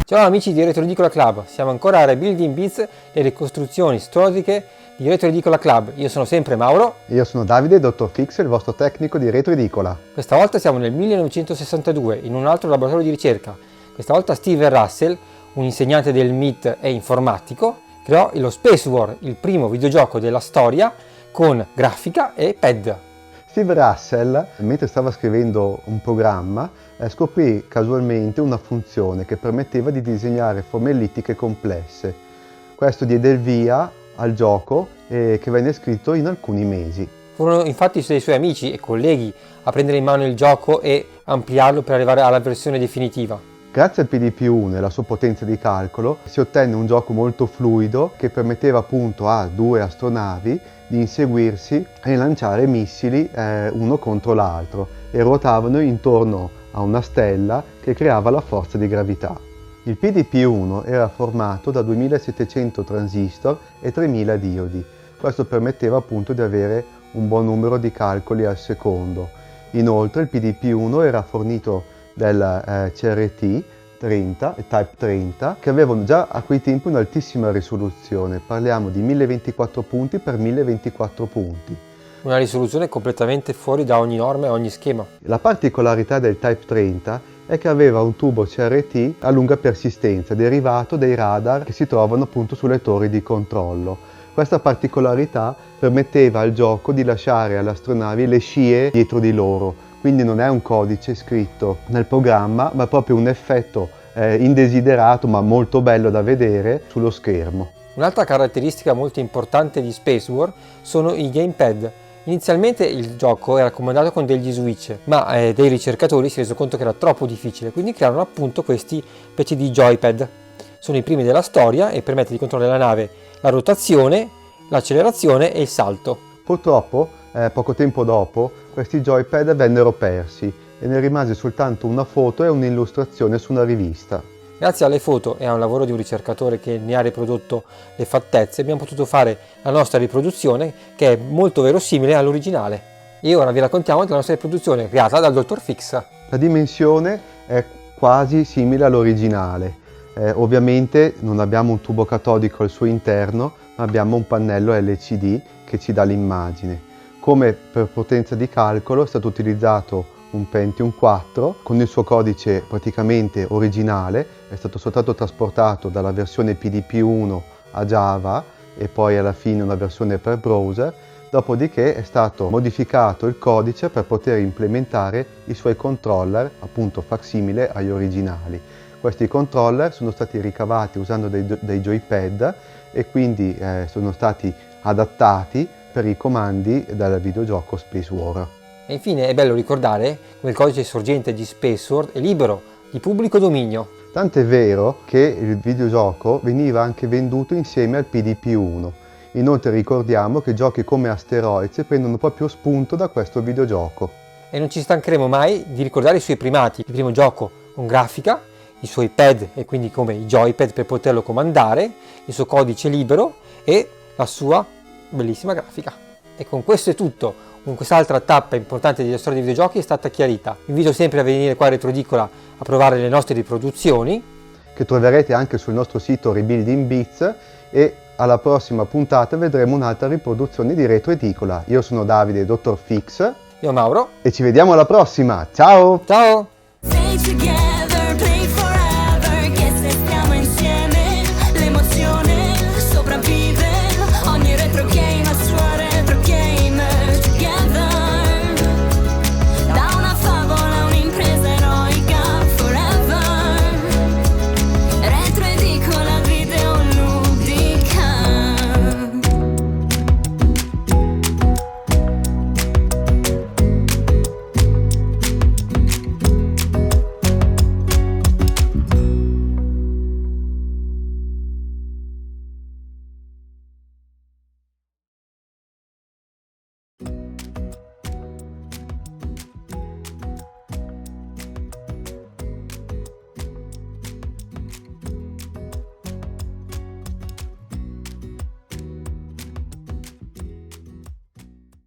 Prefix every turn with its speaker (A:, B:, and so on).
A: Ciao amici di Retro Edicola Club, siamo ancora a Rebuilding Beats, le ricostruzioni storiche di Retro Edicola Club. Io sono sempre Mauro.
B: Io sono Davide, Dottor Fix, il vostro tecnico di Retro Edicola.
A: Questa volta siamo nel 1962, in un altro laboratorio di ricerca. Questa volta Steven Russell, un insegnante del MIT e informatico, creò lo Space War, il primo videogioco della storia con grafica e pad.
B: Steve Russell, mentre stava scrivendo un programma, scoprì casualmente una funzione che permetteva di disegnare forme ellittiche complesse. Questo diede il via al gioco che venne scritto in alcuni mesi.
A: Furono infatti dei suoi amici e colleghi a prendere in mano il gioco e ampliarlo per arrivare alla versione definitiva.
B: Grazie al PDP-1 e alla sua potenza di calcolo si ottenne un gioco molto fluido che permetteva appunto a due astronavi di inseguirsi e lanciare missili uno contro l'altro e ruotavano intorno a una stella che creava la forza di gravità. Il PDP-1 era formato da 2700 transistor e 3000 diodi. Questo permetteva appunto di avere un buon numero di calcoli al secondo. Inoltre il PDP-1 era fornito del CRT 30 e Type 30 che avevano già a quei tempi un'altissima risoluzione, parliamo di 1024 punti per 1024 punti.
A: Una risoluzione completamente fuori da ogni norma e ogni schema.
B: La particolarità del Type 30 è che aveva un tubo CRT a lunga persistenza derivato dai radar che si trovano appunto sulle torri di controllo. Questa particolarità permetteva al gioco di lasciare alle astronavi le scie dietro di loro. Quindi non è un codice scritto nel programma, ma proprio un effetto indesiderato ma molto bello da vedere sullo schermo.
A: Un'altra caratteristica molto importante di Space War sono i gamepad. Inizialmente il gioco era comandato con degli switch, ma dei ricercatori si è reso conto che era troppo difficile, quindi crearono appunto questi specie di joypad. Sono i primi della storia e permette di controllare la nave, la rotazione, l'accelerazione e il salto.
B: Purtroppo, poco tempo dopo, questi joypad vennero persi e ne rimase soltanto una foto e un'illustrazione su una rivista.
A: Grazie alle foto e a un lavoro di un ricercatore che ne ha riprodotto le fattezze, abbiamo potuto fare la nostra riproduzione che è molto verosimile all'originale. E ora vi raccontiamo della nostra riproduzione creata dal Dottor Fix.
B: La dimensione è quasi simile all'originale. Ovviamente non abbiamo un tubo catodico al suo interno, ma abbiamo un pannello LCD che ci dà l'immagine. Come per potenza di calcolo è stato utilizzato un Pentium 4 con il suo codice praticamente originale, è stato soltanto trasportato dalla versione PDP-1 a Java e poi alla fine una versione per browser, dopodiché è stato modificato il codice per poter implementare i suoi controller, appunto facsimile agli originali. Questi controller sono stati ricavati usando dei joypad e quindi sono stati adattati per i comandi del videogioco Space War.
A: E infine è bello ricordare come il codice sorgente di Space War è libero, di pubblico dominio.
B: Tant'è vero che il videogioco veniva anche venduto insieme al PDP-1. Inoltre ricordiamo che giochi come Asteroids prendono proprio spunto da questo videogioco.
A: E non ci stancheremo mai di ricordare i suoi primati, il primo gioco con grafica, i suoi pad e quindi come i joypad per poterlo comandare, il suo codice libero e la sua bellissima grafica. E con questo è tutto. Con quest'altra tappa importante della storia dei videogiochi è stata chiarita. Vi invito sempre a venire qua a Retro Edicola a provare le nostre riproduzioni
B: che troverete anche sul nostro sito Rebuilding Beats, e alla prossima puntata vedremo un'altra riproduzione di Retro Edicola. Io sono Davide, Dottor Fix.
A: Io Mauro.
B: E ci vediamo alla prossima. Ciao!
A: Ciao!